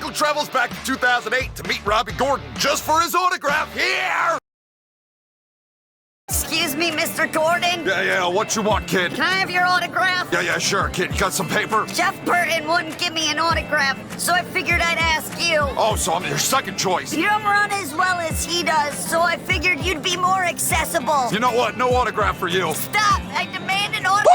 Michael travels back to 2008 to meet Robbie Gordon just for his autograph here! Excuse me, Mr. Gordon? Yeah, what you want, kid? Can I have your autograph? Yeah, sure, kid. You got some paper? Jeff Burton wouldn't give me an autograph, so I figured I'd ask you. Oh, so I'm your second choice. You don't run as well as he does, so I figured you'd be more accessible. You know what? No autograph for you. Stop! I demand an autograph!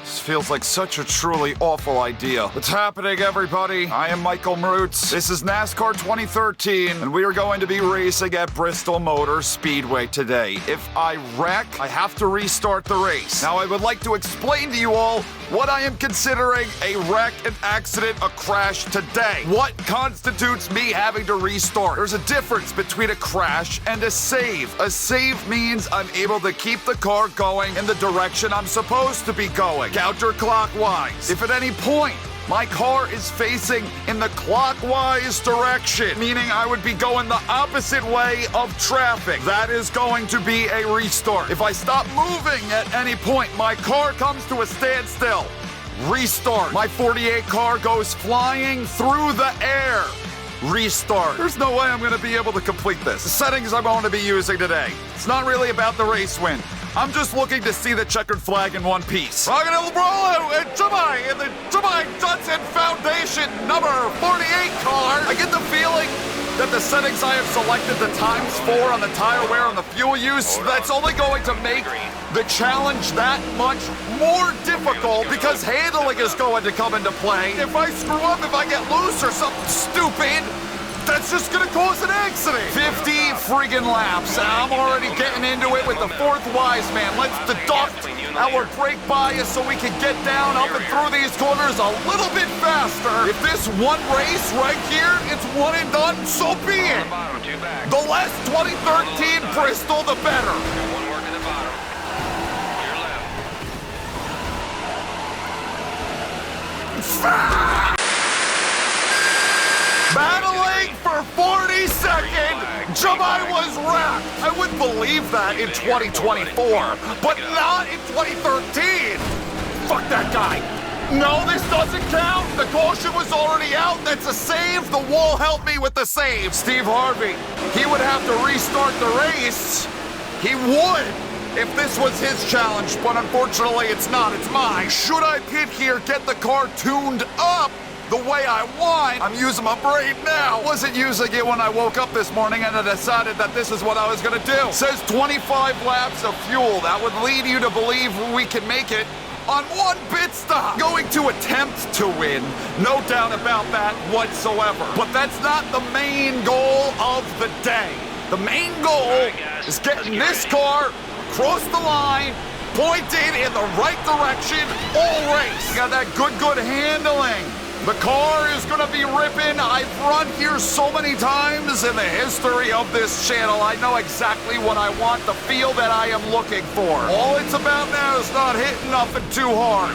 This feels like such a truly awful idea. What's happening, everybody? I am Michael Mrucz. This is NASCAR 2013, and we are going to be racing at Bristol Motor Speedway today. If I wreck, I have to restart the race. Now, I would like to explain to you all what I am considering a wreck, an accident, a crash today. What constitutes me having to restart? There's a difference between a crash and a save. A save means I'm able to keep the car going in the direction I'm supposed to be going, counterclockwise. If at any point my car is facing in the clockwise direction, meaning I would be going the opposite way of traffic, that is going to be a restart. If I stop moving at any point, my car comes to a standstill. Restart. My 48 car goes flying through the air. Restart. There's no way I'm going to be able to complete this. The settings I'm going to be using today, it's not really about the race win. I'm just looking to see the checkered flag in one piece. Rockin' and LeBron and Jemai in the Jemai Johnson Foundation number 48 car. I get the feeling that the settings I have selected, the ×4 on the tire wear and the fuel use, that's only going to make the challenge that much more difficult because handling is going to come into play. If I screw up, if I get loose or something stupid, that's just gonna cause an accident. 50 friggin' laps. I'm already getting into it with the fourth wise man. Let's deduct our brake bias so we can get down up and through these corners a little bit faster. If this one race right here, it's one and done, so be it. The less 2013 Bristol, the better. Battling for 40 seconds, Jemai was wrecked. I wouldn't believe that in 2024, but not in 2013. Fuck that guy. No, this doesn't count. The caution was already out. That's a save. The wall helped me with the save. Steve Harvey, he would have to restart the race. He would if this was his challenge, but unfortunately it's not. It's mine. Should I pit here, get the car tuned up the way I want? I'm using my brain now. Wasn't using it when I woke up this morning and I decided that this is what I was gonna do. It says 25 laps of fuel. That would lead you to believe we can make it on one pit stop. Going to attempt to win, no doubt about that whatsoever. But that's not the main goal of the day. The main goal is getting this car across the line, pointed in the right direction all race. Got that good handling. The car is gonna be ripping. I've run here so many times in the history of this channel. I know exactly what I want, the feel that I am looking for. All it's about now is not hitting nothing too hard.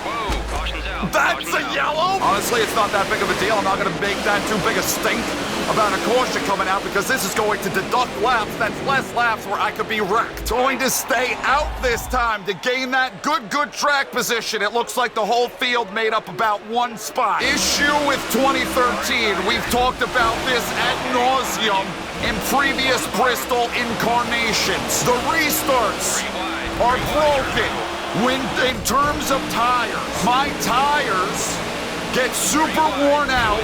Whoa, caution's out. That's a yellow? Honestly, it's not that big of a deal. I'm not gonna make that too big a stink about a caution coming out because this is going to deduct laps. That's less laps where I could be wrecked. Going to stay out this time to gain that good track position. It looks like the whole field made up about one spot. Issue with 2013. We've talked about this ad nauseum in previous Bristol incarnations. The restarts are broken when in terms of tires. My tires get super worn out.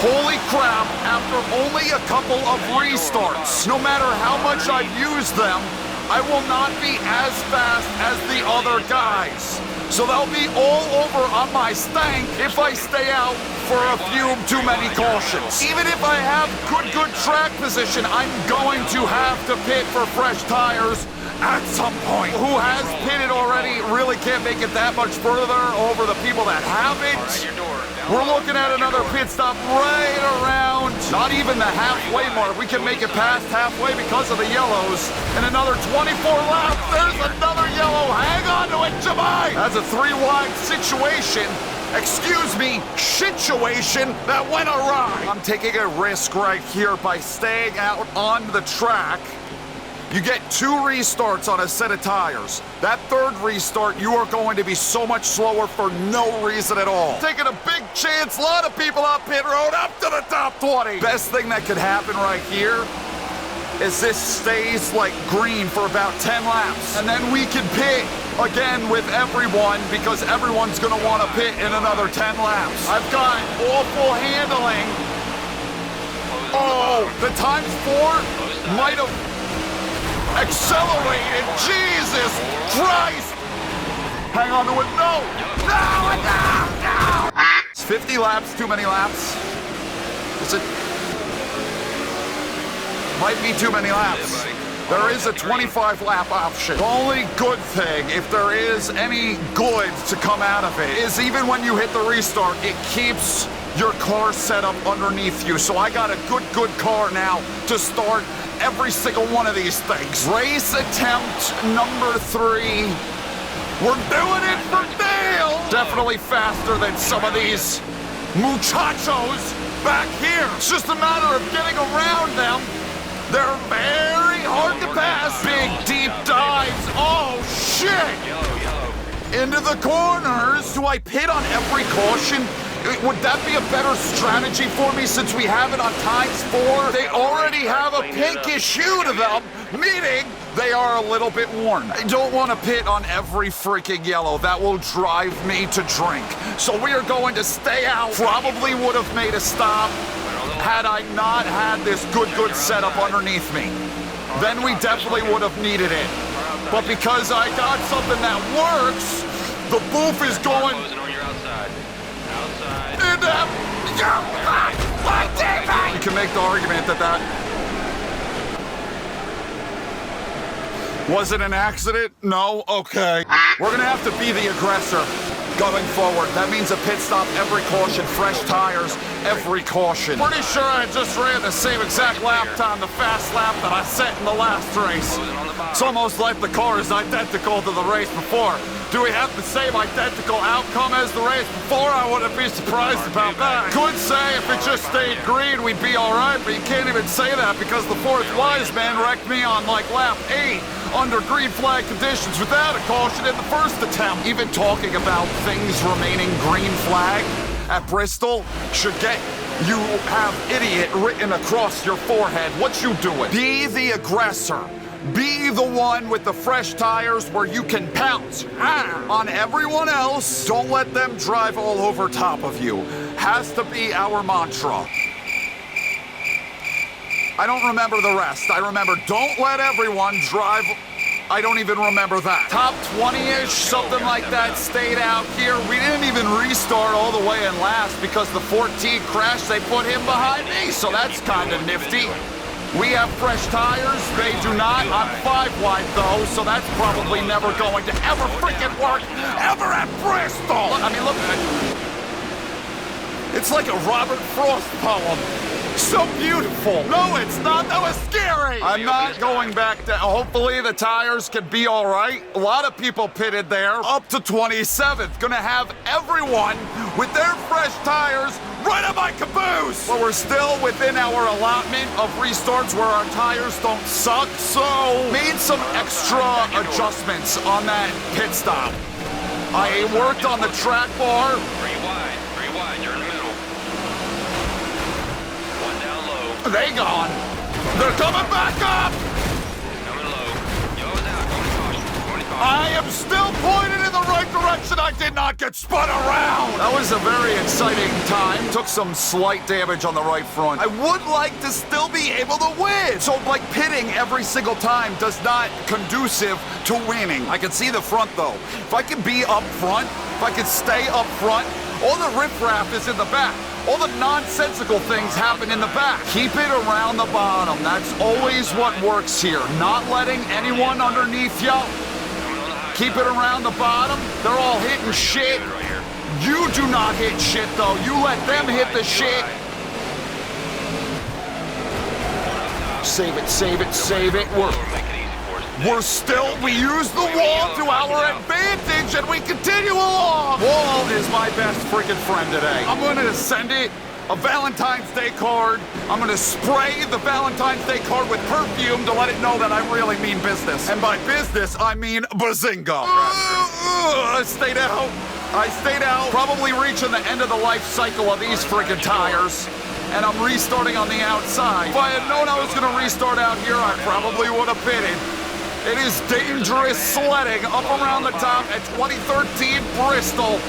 Holy crap, after only a couple of restarts. No matter how much I've used them, I will not be as fast as the other guys. So they'll be all over on my stank if I stay out for a few too many cautions. Even if I have good track position, I'm going to have to pit for fresh tires at some point. Who has pitted already really can't make it that much further over the people that haven't. We're looking at another pit stop right around, not even the halfway mark. We can make it past halfway because of the yellows. And another 24 laps, there's another yellow. Hang on to it, Jemai. That's a 3-wide situation. Excuse me, situation that went awry. I'm taking a risk right here by staying out on the track You get 2 restarts on a set of tires. That 3rd restart, you are going to be so much slower for no reason at all. Taking a big chance, a lot of people up pit road, up to the top 20. Best thing that could happen right here is this stays like green for about 10 laps. And then we can pit again with everyone because everyone's gonna wanna pit in another 10 laps. I've got awful handling. Oh, the times 4 might have accelerated. Jesus Christ! Hang on to it. No! No! No! No! It's 50 laps, too many laps. Is it? Might be too many laps. There is a 25 lap option. The only good thing, if there is any good to come out of it, is even when you hit the restart, it keeps your car set up underneath you. So I got a good car now to start every single one of these things. Race attempt number 3. We're doing it for Dale! Definitely faster than some of these muchachos back here. It's just a matter of getting around them. They're very hard to pass. Big, deep dives. Oh, shit! Into the corners. Do I pit on every caution? Would that be a better strategy for me since we have it on times 4? They already have a pinkish hue to them, meaning they are a little bit worn. I don't want to pit on every freaking yellow. That will drive me to drink. So we are going to stay out. Probably would have made a stop had I not had this good setup underneath me. Then we definitely would have needed it. But because I got something that works, the boof is going... You can make the argument that was it an accident? No? Okay. We're gonna have to be the aggressor going forward. That means a pit stop every caution, fresh tires every caution. Pretty sure I just ran the same exact lap time, the fast lap that I set in the last race. It's almost like the car is identical to the race before. Do we have the same identical outcome as the race before? I wouldn't be surprised about that. Could say if it just stayed green, we'd be all right, but you can't even say that because the 4th wise man wrecked me on like lap 8 under green flag conditions without a caution in the first attempt. Even talking about things remaining green flag at Bristol should get you have idiot written across your forehead. What you doing? Be the aggressor. Be the one with the fresh tires where you can pounce on everyone else. Don't let them drive all over top of you. Has to be our mantra. I don't remember the rest. I remember don't let everyone drive. I don't even remember that. Top 20-ish, something like that, stayed out here. We didn't even restart all the way in last because the 14 crashed. They put him behind me, so that's kind of nifty. We have fresh tires, they do not. I'm 5 wide though, so that's probably never going to ever freaking work ever at Bristol. I mean, look at it. It's like a Robert Frost poem. So beautiful. No, it's not. That was scary. I'm not going back down. Hopefully the tires can be all right. A lot of people pitted there. Up to 27th. Gonna have everyone with their fresh tires right on my caboose. But we're still within our allotment of restarts where our tires don't suck. So made some extra adjustments on that pit stop. I worked on the track bar. 3 wide, you're in the middle. They gone. They're coming back up. Coming low. Yo's out. Going to caution. I am still pointed in the right direction. I did not get spun around. That was a very exciting time. Took some slight damage on the right front. I would like to still be able to win. So like pitting every single time does not conducive to winning. I can see the front though. If I can be up front, if I can stay up front, all the riffraff is in the back. All the nonsensical things happen in the back. Keep it around the bottom. That's always what works here. Not letting anyone underneath you. Keep it around the bottom. They're all hitting shit. You do not hit shit, though. You let them hit the shit. Save it, save it, save it. We use the wall to our advantage and we continue along. Wall is my best freaking friend today. I'm gonna send it a Valentine's Day card. I'm gonna spray the Valentine's Day card with perfume to let it know that I really mean business. And by business, I mean bazinga. I stayed out, probably reaching the end of the life cycle of these friggin' tires. And I'm restarting on the outside. If I had known I was gonna restart out here, I probably would have pitted. It is dangerous sledding up around the top at 2013 Bristol.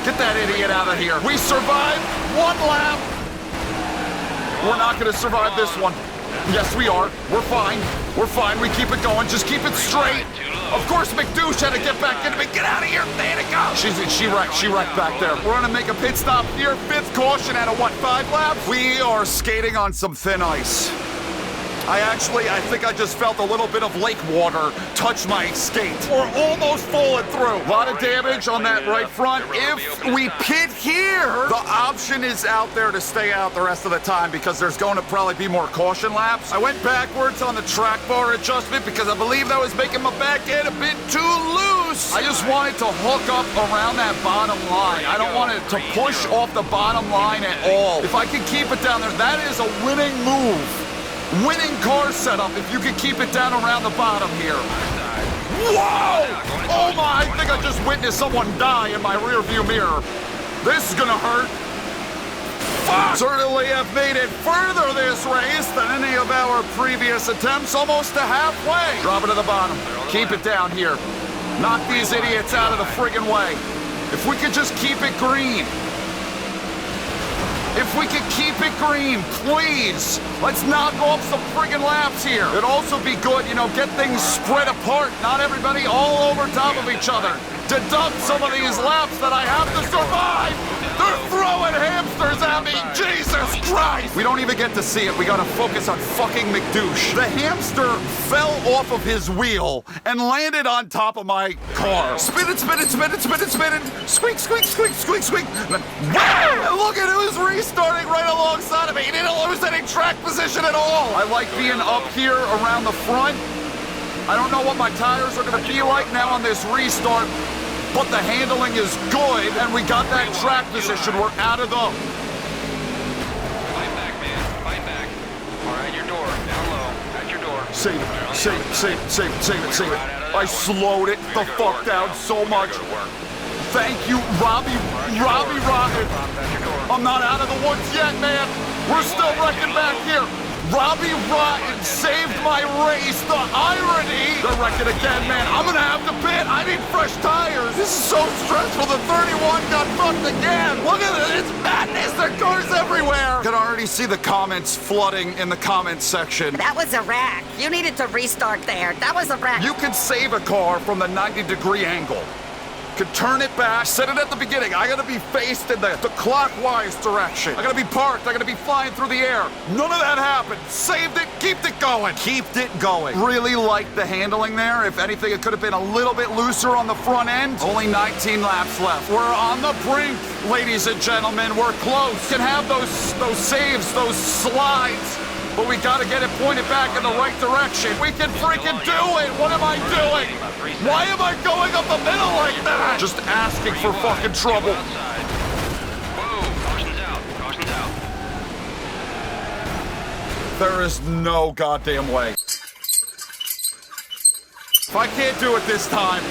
Get that idiot out of here. We survived one lap. We're not gonna survive this one. Yes, we are. We're fine. We're fine. We keep it going. Just keep it straight. Of course, McDouche had to get back into me. Get out of here. There to go. She wrecked back there. We're gonna make a pit stop here. 5th caution out of what, 5 laps? We are skating on some thin ice. I think I just felt a little bit of lake water touch my skate. We're almost falling through. A lot of damage on that right front. If we pit here, the option is out there to stay out the rest of the time because there's going to probably be more caution laps. I went backwards on the track bar adjustment because I believe that was making my back end a bit too loose. I just wanted to hook up around that bottom line. I don't want it to push off the bottom line at all. If I can keep it down there, that is a winning move. Winning car setup if you can keep it down around the bottom here. Whoa! Oh my, I think I just witnessed someone die in my rear view mirror. This is gonna hurt. Fuck! Certainly have made it further this race than any of our previous attempts, almost to halfway. Drop it to the bottom. Keep it down here. Knock these idiots out of the friggin' way. If we could just keep it green. If we could keep it green, please. Let's knock off some friggin' laps here. It'd also be good, get things spread apart, not everybody all over top of each other. Deduct some of these laps that I have to survive. They're throwing hamsters at me, Jesus Christ. We don't even get to see it. We gotta focus on fucking McDouche. The hamster fell off of his wheel and landed on top of my car. Spin it, spin it, spin it, spin it, spin it. Squeak, squeak, squeak, squeak, squeak. Wow! Look at who's restarting right alongside of me. He didn't lose any track position at all. I like being up here around the front. I don't know what my tires are gonna be like now on this restart, but the handling is good, and we got that track position. We're out of the... Fight back, man. Fight back. All right, your door. Down low. At your door. Save it, save it, save it, save it, save it, save it. I slowed it the fuck down so much. Thank you, Robbie Rocket. I'm not out of the woods yet, man. We're still wrecking back here. Robbie Rotten saved my race. The irony. They're wrecking again, man. I'm gonna have to pit. I need fresh tires. This is so stressful. The 31 got fucked again. Look at it. It's madness. There are cars everywhere. I can already see the comments flooding in the comments section. That was a wreck. You needed to restart there. That was a wreck. You can save a car from the 90-degree angle. Could turn it back, set it at the beginning. I gotta be faced in the clockwise direction. I gotta be parked, I gotta be flying through the air. None of that happened. Saved it, kept it going. Kept it going. Really liked the handling there. If anything, it could have been a little bit looser on the front end. Only 19 laps left. We're on the brink, ladies and gentlemen. We're close. Can have those saves, those slides. But we gotta get it pointed back in the right direction. We can freaking do it! What am I doing? Why am I going up the middle like that? Just asking for fucking trouble. Whoa, caution's out. Caution's out. There is no goddamn way. If I can't do it this time,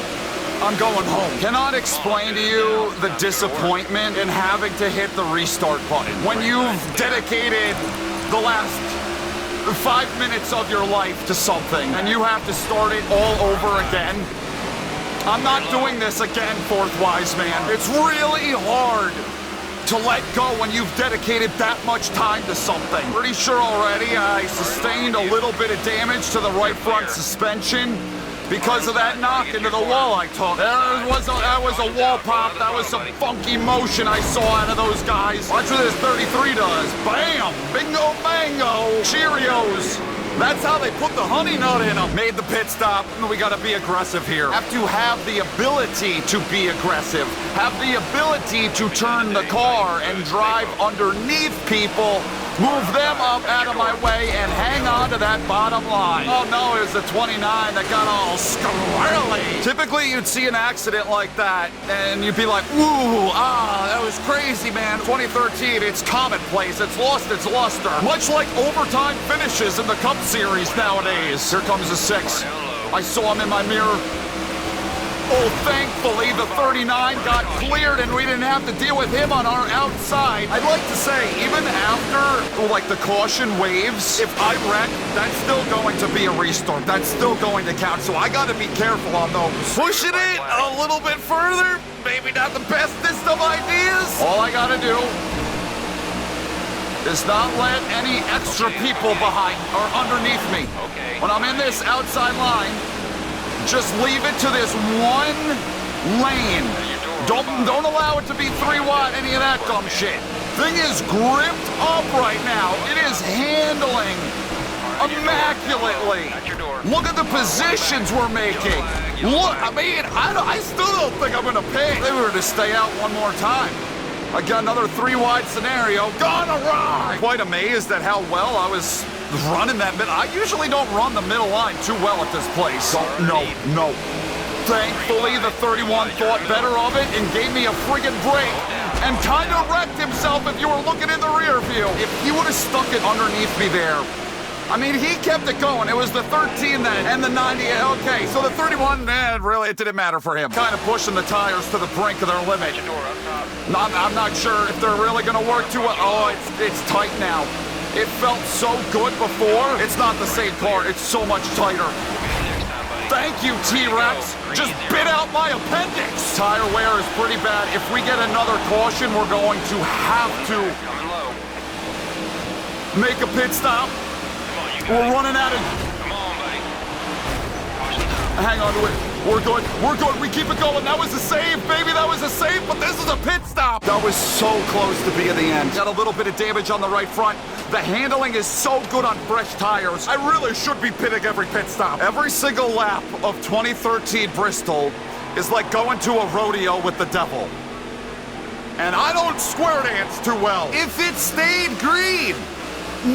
I'm going home. Cannot explain to you the disappointment in having to hit the restart button. When you've dedicated the last 5 minutes of your life to something and you have to start it all over again. I'm not doing this again, Fourth Wise Man. It's really hard to let go when you've dedicated that much time to something. Pretty sure already I sustained a little bit of damage to the right front suspension because of that knock into the wall I took. That was a wall pop. That was some funky motion I saw out of those guys. Watch what this 33 does. Bam! Bingo bango! Cheerios! That's how they put the honey nut in them. Made the pit stop. We gotta be aggressive here. Have to have the ability to be aggressive. Have the ability to turn the car and drive underneath people Move them up out of my way and hang on to that bottom line. Oh no, it was the 29 that got all squirrely. Typically, you'd see an accident like that, and you'd be like, ooh, that was crazy, man. 2013, it's commonplace. It's lost its luster. Much like overtime finishes in the Cup Series nowadays. Here comes the 6. I saw him in my mirror. Oh, thankfully, the 39 got cleared and we didn't have to deal with him on our outside. I'd like to say, even after, like, the caution waves, if I wreck, that's still going to be a restart. That's still going to count, so I gotta be careful on those. Pushing it a little bit further, maybe not the bestest of ideas. All I gotta do is not let any extra people behind or underneath me. When I'm in this outside line, just leave it to this one lane. Don't allow it to be 3 wide, any of that dumb shit. Thing is gripped up right now. It is handling immaculately. Look at the positions we're making. Look, I mean, I still don't think I'm gonna pay. They were to stay out one more time. I got another 3 wide scenario. Gone awry! Quite amazed at how well I was running that middle. I usually don't run the middle line too well at this place. No. Thankfully, the 31 thought better of it and gave me a friggin' break. And kind of wrecked himself if you were looking in the rear view. If he would have stuck it underneath me there. I mean, he kept it going. It was the 13 then, and the 90. Okay, so the 31, really, it didn't matter for him. Kind of pushing the tires to the brink of their limit. I'm not sure if they're really going to work too well. Oh, it's tight now. It felt so good before. It's not the same car. It's so much tighter. Thank you, T-Rex. Just bit out my appendix. Tire wear is pretty bad. If we get another caution, we're going to have to make a pit stop. We're running out of... Come on, buddy. Hang on to it. We're good. We keep it going. That was a save, baby. That was a save, but this is a pit stop. That was so close to being the end. Got a little bit of damage on the right front. The handling is so good on fresh tires. I really should be pitting every pit stop. Every single lap of 2013 Bristol is like going to a rodeo with the devil. And I don't square dance too well. If it stayed green,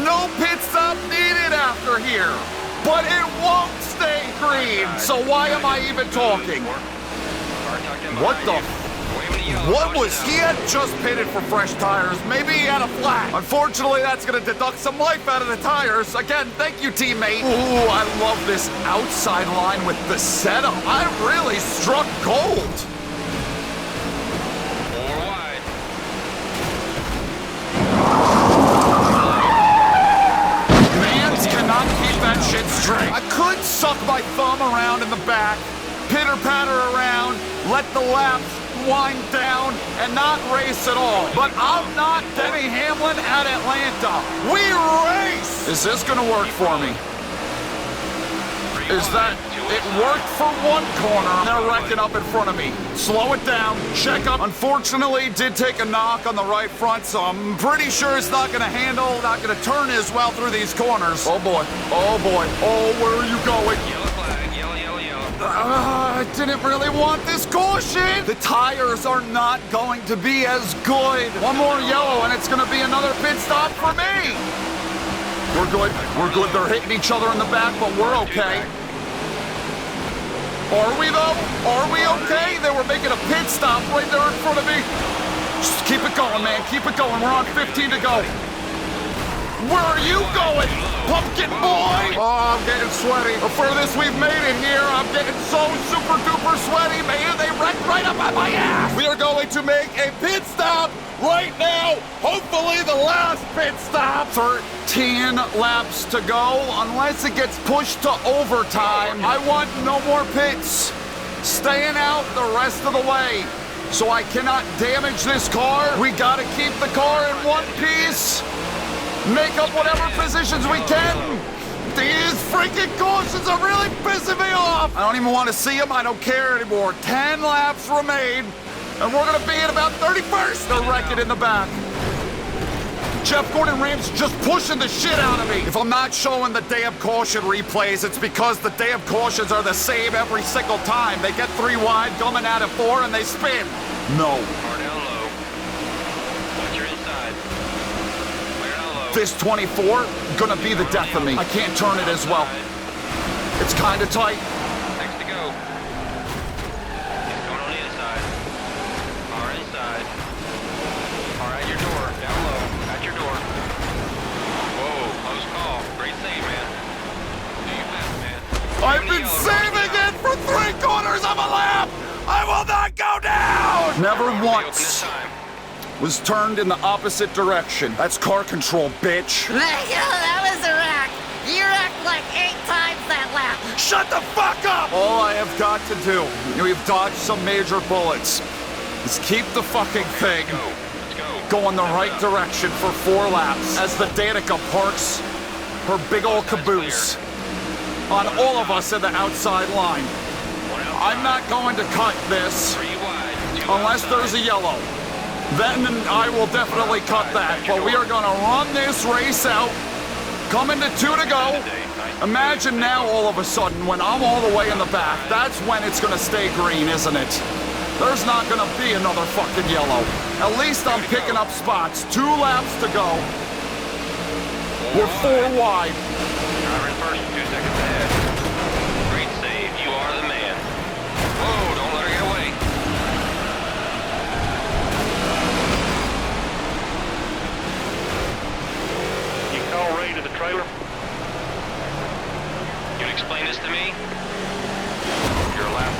no pit stop needed after here. But it won't stay green, so why am I even talking? What the... What was... He had just pitted for fresh tires. Maybe he had a flat. Unfortunately, that's going to deduct some life out of the tires. Again, thank you, teammate. Ooh, I love this outside line with the setup. I really struck gold. 4 wide. Mans cannot keep that shit straight. I could suck my thumb around in the back, pitter-patter around, let the laps wind down, and not race at all. But I'm not Denny Hamlin at Atlanta. We race! Is this gonna work for me? Is that... It worked for one corner. They're wrecking up in front of me. Slow it down, check up. Unfortunately, did take a knock on the right front, so I'm pretty sure it's not gonna handle, not gonna turn as well through these corners. Oh boy, oh boy. Oh, where are you going? Yellow flag, yellow. I didn't really want this caution. The tires are not going to be as good. One more yellow and it's going to be another pit stop for me. We're good. They're hitting each other in the back, but we're okay. Are we though? Are we okay? They were making a pit stop right there in front of me. Just keep it going, man. Keep it going. We're on 15 to go. Where are you going, pumpkin boy? Oh, I'm getting sweaty. The furthest we've made it here, I'm getting so super duper sweaty, man. They wrecked right up on my ass. We are going to make a pit stop right now. Hopefully the last pit stop. 13 laps to go. Unless it gets pushed to overtime, I want no more pits. Staying out the rest of the way. So I cannot damage this car. We gotta keep the car in one piece. Make up whatever positions we can. These freaking cautions are really pissing me off. I don't even want to see them. I don't care anymore. 10 laps remain, and we're going to be at about 31st. They're wrecking in the back. Jeff Gordon Ram's just pushing the shit out of me. If I'm not showing the damn caution replays, it's because the damn cautions are the same every single time. They get 3 wide, coming out at 4, and they spin. No. Car down low. Watch your inside. Clear down low. This 24 gonna be the death of me. I can't turn it as well. It's kinda tight. 6 to go. He's going on the inside. Car inside. Car at your door. Down low. At your door. Whoa, close call. Great save, man. Do your best, man. I've been saving it for 3/4 of a lap! I will not go down! Never once was turned in the opposite direction. That's car control, bitch. That was a wreck. You wrecked like 8 times that lap. Shut the fuck up! All I have got to do, we've dodged some major bullets, is keep the fucking thing Let's go. going the right direction for 4 laps as the Danica parks her big old caboose on all of us in the outside line. I'm not going to cut this 3 wide. 2 unless outside. there's a yellow. Then I will definitely cut that. But we are going to run this race out. Coming to 2 to go. Imagine now all of a sudden when I'm all the way in the back, that's when it's going to stay green, isn't it? There's not going to be another fucking yellow. At least I'm picking up spots. 2 laps to go. We're 4 wide. Driver in first, 2 seconds ahead. Great save. You are the man. Whoa, don't let her get away. You call Ray to the trailer? You'd explain this to me? You're a lap